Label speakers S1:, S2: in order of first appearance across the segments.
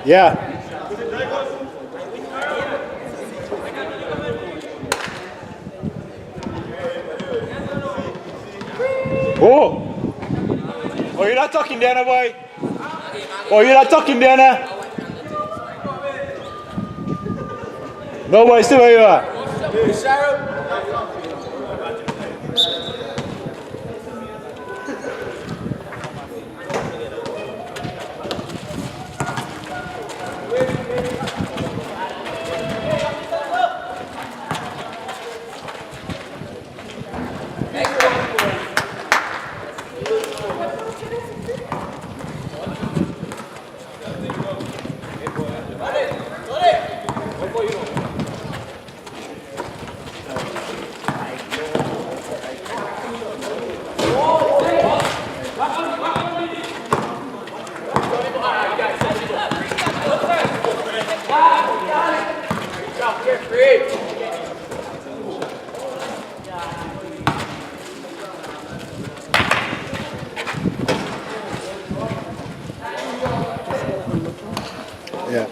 S1: Yeah. Oh! Oh, you're not talking there, boy. Oh, you're not talking there, now. No, boy, stay where you are. Yeah.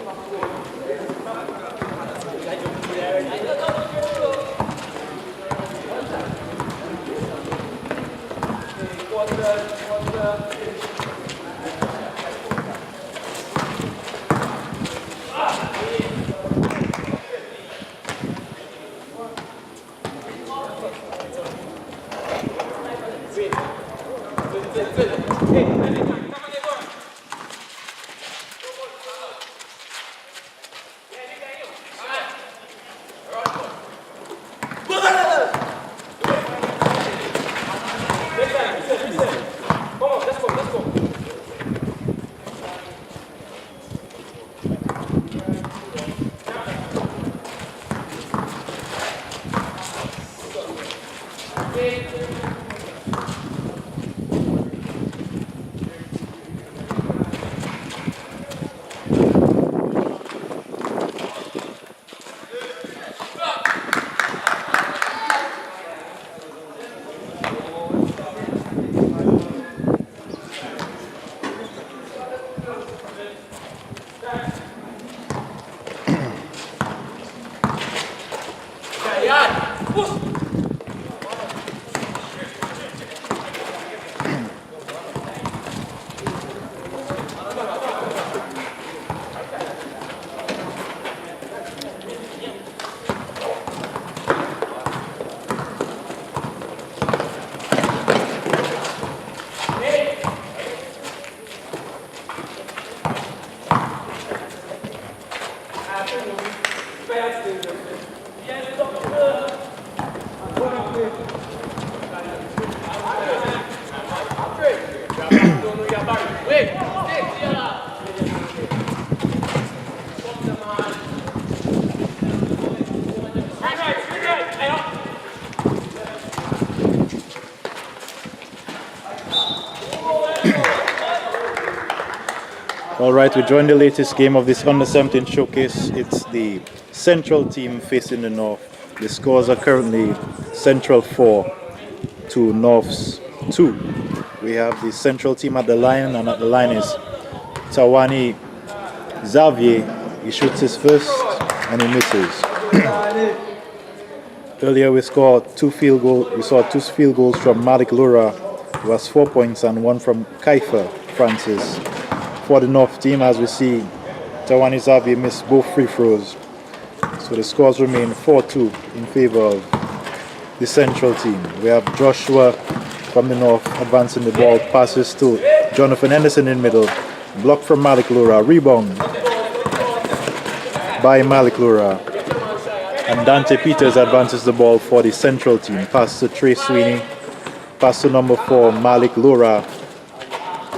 S1: All right, we join the latest game of this Under-17 showcase. It's the Central team facing the North. The scores are currently Central 4 to North's 2. We have the Central team at the line, and at the line is Tayanni XAVIER. He shoots his first and he misses. Earlier we saw two field goals from Malik LAURENT, who has 4 points, and one from Kiefer FRANCIS. For the North team, as we see, Tayanni XAVIER missed both free throws. So the scores remain 4-2 in favor of the Central team. We have Joshua from the North advancing the ball, passes to Johnathan HENDERSON in middle, blocked from Malik LAURENT, rebound by Malik LAURENT. And Dante PETERS advances the ball for the Central team. Pass to Trey SWEENEY, pass to number 4, Malik LAURENT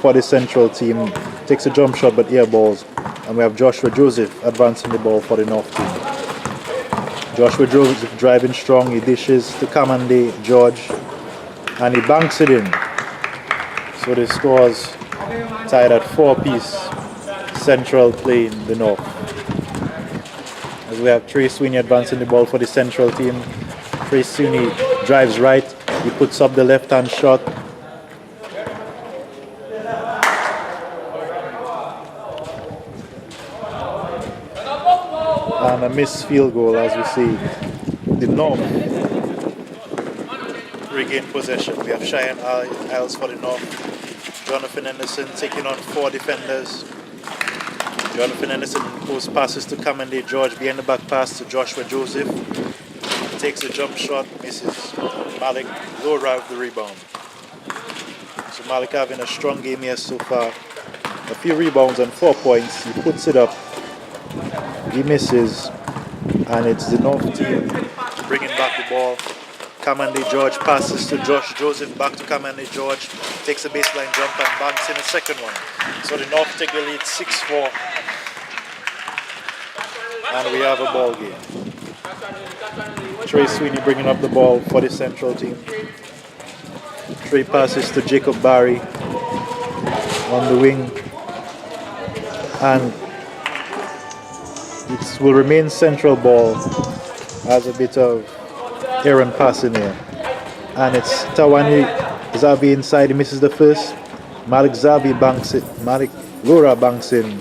S1: for the Central team. Takes a jump shot but air balls, and we have Joshua Joseph advancing the ball for the North team. Joshua Joseph driving strong, he dishes to Kamande GEORGE and he banks it in. So the scores tied at 4-piece. Central playing the North. As we have Trey SWEENEY advancing the ball for the Central team. Trey SWEENEY drives right, he puts up the left-hand shot. And a missed field goal as we see the North regain possession. We have Shyan ISLES for the North. Johnathan HENDERSON taking on 4 defenders. Johnathan HENDERSON post passes to Kamande GEORGE, behind the back pass to Joshua Joseph. Takes a jump shot, misses. Malik LAURENT with the rebound. So Malik having a strong game here so far. A few rebounds and 4 points. He puts it up. He misses. And it's the North team bringing back the ball. Kamande GEORGE passes to Josh Joseph, back to Kamande GEORGE. Takes a baseline jump and banks in a second one. So the North take the lead 6-4. And we have a ball game. Trey SWEENEY bringing up the ball for the Central team. Trey passes to Jacob Barry on the wing. And it will remain Central ball as a bit of errant passing here. And it's Tayanni XAVIER inside. He misses the first. Malik XAVIER banks it. Malik LAURENT banks in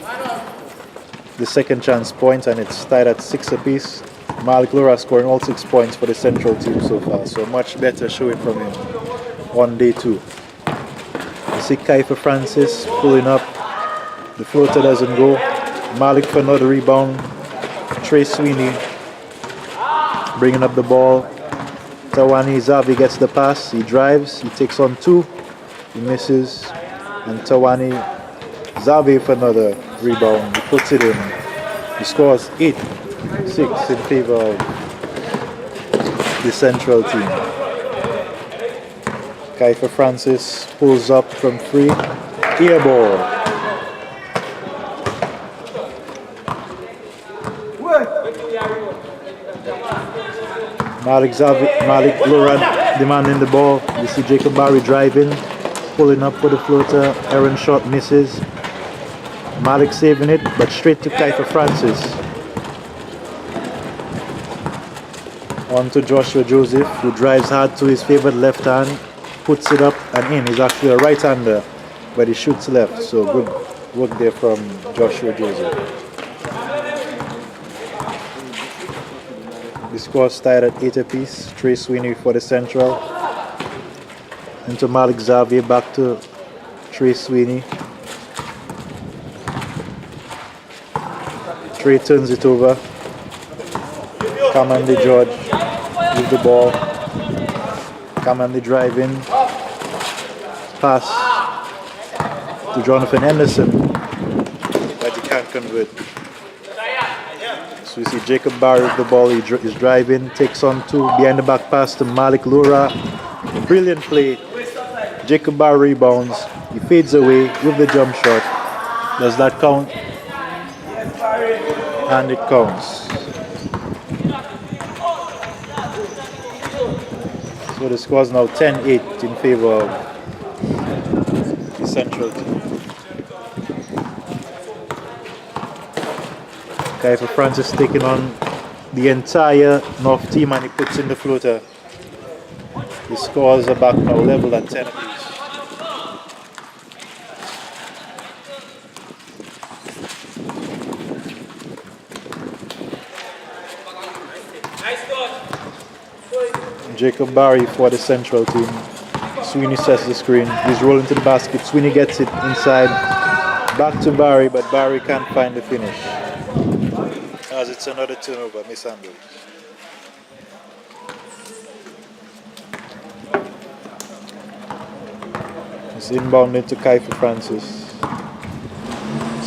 S1: the second chance point, and it's tied at 6 apiece. Malik LAURENT scoring all 6 points for the Central team so far, so much better showing from him on day 2. You see Kiefer FRANCIS pulling up. The floater doesn't go. Malik for another rebound. Trey SWEENEY bringing up the ball. Tayanni XAVIER gets the pass. He drives. He takes on 2. He misses. And Tayanni XAVIER for another rebound. He puts it in. He scores 8-6 in favor of the Central team. Kiefer FRANCIS pulls up from 3. Air ball. Malik LAURENT demanding the ball. You see Jacob Barry driving, pulling up for the floater. Errant shot misses. Malik saving it, but straight to Kiefer FRANCIS. On to Joshua Joseph, who drives hard to his favorite left hand, puts it up and in. He's actually a right-hander, but he shoots left. So good work there from Joshua Joseph. The score is tied at 8 apiece. Trey SWEENEY for the Central. Into Malik XAVIER, back to Trey SWEENEY. Trey turns it over. Kamande GEORGE with the ball. Kamande driving. Pass to Johnathan HENDERSON, but he can't convert. So we see Jacob Barry with the ball. He's driving, takes on 2, behind the back pass to Malik LAURENT. Brilliant play. Jacob Barry rebounds. He fades away with the jump shot. Does that count? And it counts. So the score is now 10-8 in favor of the Central team. Kiefer FRANCIS taking on the entire North team, and he puts in the floater. The scores are back now level at 10 apiece. Jacob Barry for the Central team. SWEENEY sets the screen. He's rolling to the basket. SWEENEY gets it inside. Back to Barry, but Barry can't find the finish. As it's another turnover, mishandled. It's inbounded to Kiefer FRANCIS.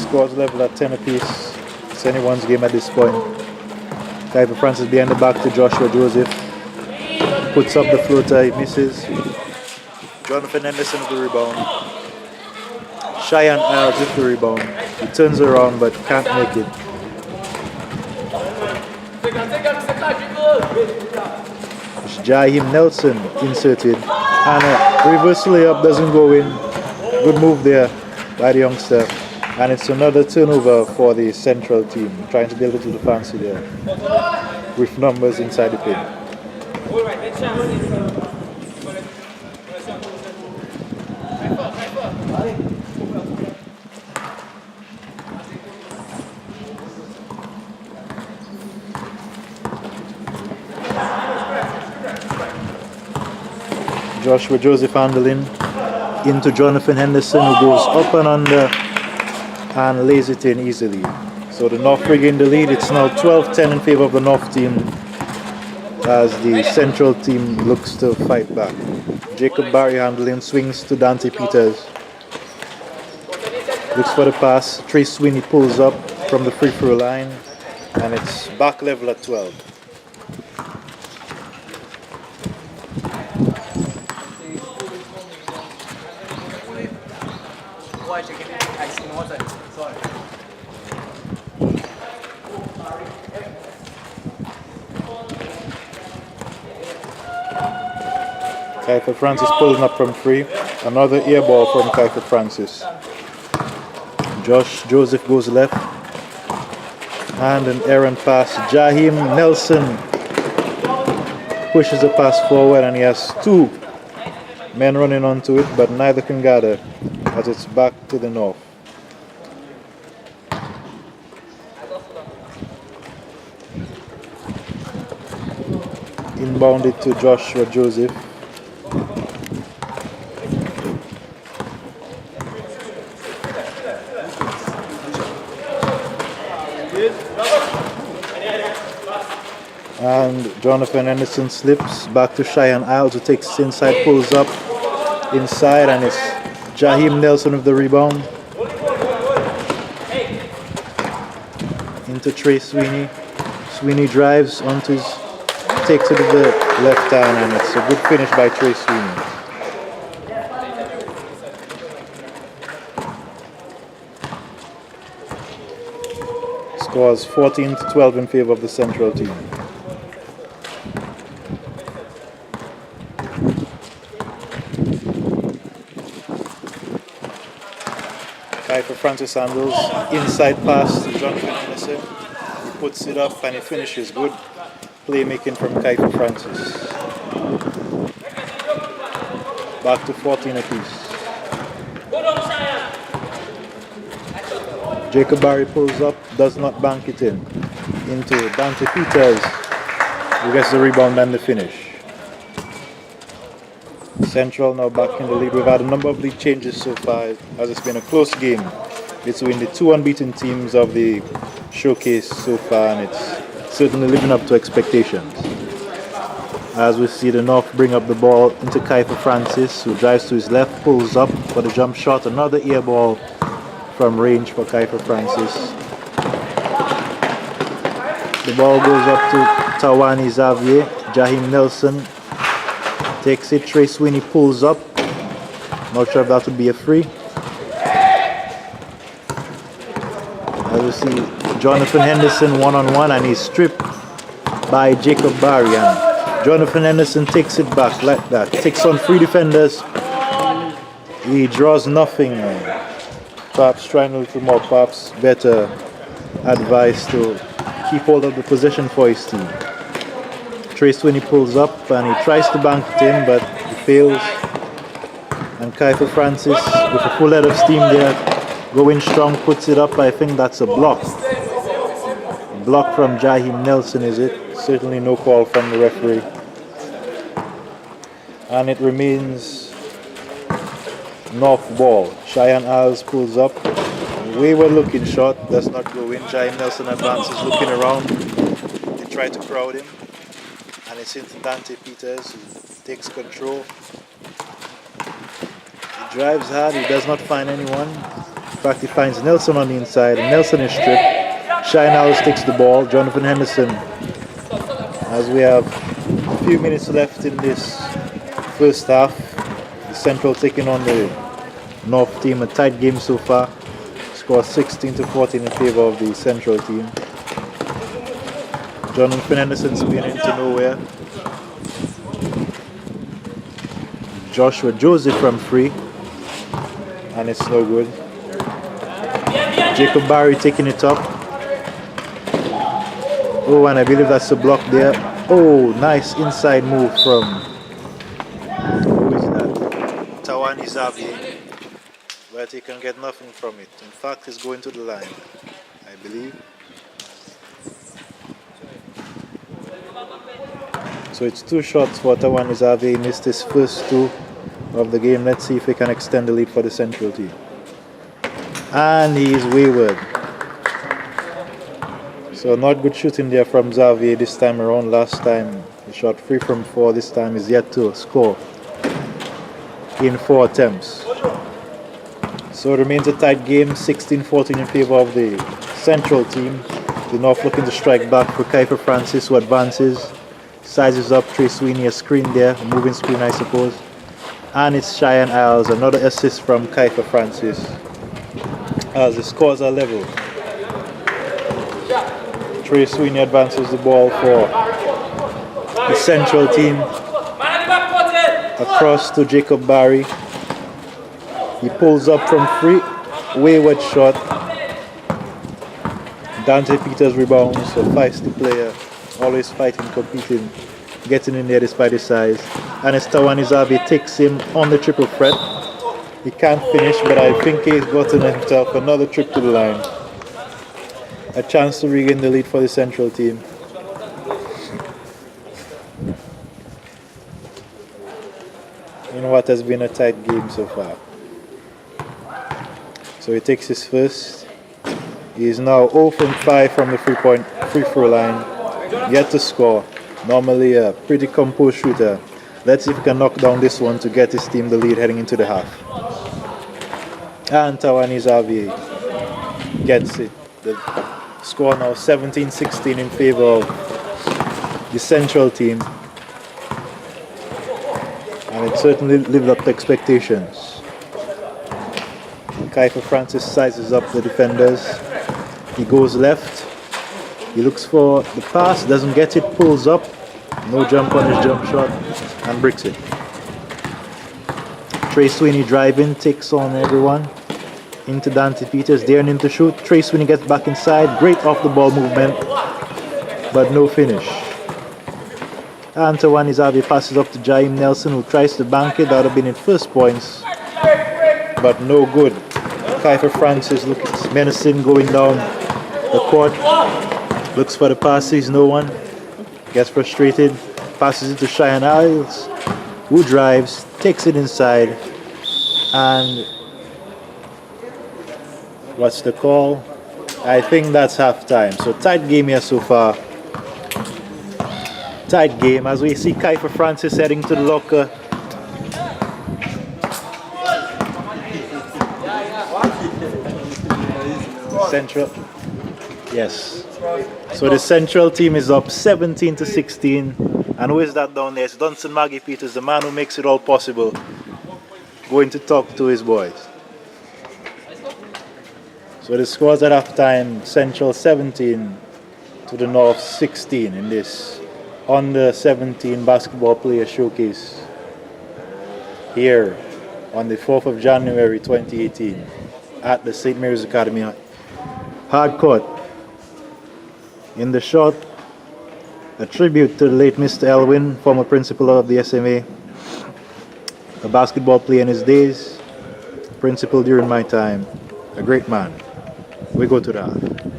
S1: Scores level at 10 apiece. It's anyone's game at this point. Kiefer FRANCIS behind the back to Joshua Joseph. Puts up the floater, he misses. Johnathan HENDERSON with the rebound. Shyan ISLES with the rebound. He turns around but can't make it. Jaheim Nelson inserted. And a reverse layup doesn't go in. Good move there by the youngster. And it's another turnover for the Central team. Trying to build it to the fancy there. With numbers inside the pin. Joshua Joseph handling into Johnathan Henderson, who goes up and under and lays it in easily. So the North regain the lead. It's now 12-10 in favor of the North team as the Central team looks to fight back. Jacob Barry handling, swings to Dante Peters. Looks for the pass. Trey Sweeney pulls up from the free throw line, and it's back level at 12. Kiefer Francis pulling up from free. Another air ball from Kiefer Francis. Josh Joseph goes left. And an errant pass. Jaheim Nelson pushes the pass forward, and he has two men running onto it, but neither can gather as it's back to the North. Inbounded to Joshua Joseph. And Johnathan Henderson slips back to Shyan ISLES, who takes inside, pulls up inside, and it's Jaheim Nelson with the rebound. Into Trey Sweeney. Sweeney drives onto his, takes it to the left hand, and it's a good finish by Trey Sweeney. Scores 14-12 in favor of the Central team. Kiefer Francis handles, inside pass to Johnathan Henderson. He puts it up and he finishes. Good playmaking from Kiefer Francis. Back to 14 apiece. Jacob Barry pulls up, does not bank it in. Into Dante Peters, who gets the rebound and the finish. Central now back in the lead. We've had a number of league changes so far, as it's been a close game between the two unbeaten teams of the showcase so far, and it's certainly living up to expectations. As we see the North bring up the ball into Kiefer Francis, who drives to his left, pulls up for the jump shot. Another air ball from range for Kiefer Francis. The ball goes up to Tayanni XAVIER. Jaheim Nelson takes it. Trey Sweeney pulls up. Not sure if that would be a free. As we see Johnathan Henderson one-on-one, and he's stripped by Jacob Barry. And Johnathan Henderson takes it back like that. Takes on three defenders. He draws nothing. Perhaps trying a little more, perhaps better advice to keep hold of the possession for his team. Trey Sweeney pulls up and he tries to bank it in, but he fails. And Kiefer Francis, with a full head of steam there, going strong, puts it up. I think that's a block. Block from Jaheim Nelson, is it? Certainly no call from the referee. And it remains North ball. Shyan ISLES pulls up. Wayward looking shot, does not go in. Jaheim Nelson advances, looking around. They try to crowd him. And it's into Dante Peters, who takes control. He drives hard, he does not find anyone. In fact, he finds Nelson on the inside, and Nelson is stripped. Shyan ISLES takes the ball. Johnathan Henderson, as we have a few minutes left in this first half. The Central taking on the North team, a tight game so far. Score 16-14 in favor of the Central team. Johnathan Henderson spinning into nowhere. Joshua Joseph from free, and it's no good. Jacob Barry taking it up. Oh, and I believe that's a block there. Oh, nice inside move from, who is that? Tayanni XAVIER. But he can get nothing from it. In fact, he's going to the line, I believe. So it's 2 shots for Tayanni XAVIER. He missed his first 2 of the game. Let's see if he can extend the lead for the central team. And he is wayward. So not good shooting there from XAVIER this time around. Last time he shot 3 from 4. This time he's yet to score in 4 attempts. So it remains a tight game, 16-14 in favor of the central team. The North looking to strike back for Kiefer FRANCIS, who advances. Sizes up Trey SWEENEY, a screen there, a moving screen I suppose. And it's Shyan ISLES, another assist from Kiefer FRANCIS, as the scores are level. Trey SWEENEY advances the ball for the central team. Across to Jacob Barry. He pulls up from 3, wayward shot. Dante PETERS rebounds, a feisty player, always fighting, competing, getting in there despite his size. And as Tayanni XAVIER takes him on the triple threat. He can't finish, but I think he's gotten himself another trip to the line. A chance to regain the lead for the central team. In what has been a tight game so far. So he takes his first. He is now 0 from 5 from the free throw line. Yet to score. Normally a pretty composed shooter. Let's see if he can knock down this one to get his team the lead heading into the half. And Tayanni XAVIER gets it. The score now 17-16 in favor of the central team. And it certainly lived up to expectations. Kiefer FRANCIS sizes up the defenders. He goes left. He looks for the pass, doesn't get it, pulls up. No jump on his jump shot and bricks it. Trey SWEENEY driving, takes on everyone. Into Dante PETERS, daring him to shoot. Trey SWEENEY gets back inside. Great off the ball movement, but no finish. And Tayanni XAVIER passes up to Jaheim Nelson, who tries to bank it. That would have been in first points, but no good. Kiefer FRANCIS looks menacing, going down the court. Looks for the pass, sees no one. Gets frustrated. Passes it to Shyan ISLES, who drives, takes it inside. And what's the call? I think that's halftime. So tight game here so far. Tight game as we see Kiefer FRANCIS heading to the locker. Central. Yes. So the central team is up 17-16. And who is that down there? It's Dunson Maggie Peters, the man who makes it all possible. Going to talk to his boys. So the scores at halftime: Central 17 to the North 16 in this Under-17 basketball player showcase here on the 4th of January 2018 at the St. Mary's Academy hard court. In the shot, a tribute to the late Mr. Elwin, former principal of the SMA, a basketball player in his days, principal during my time, a great man. We go to the half.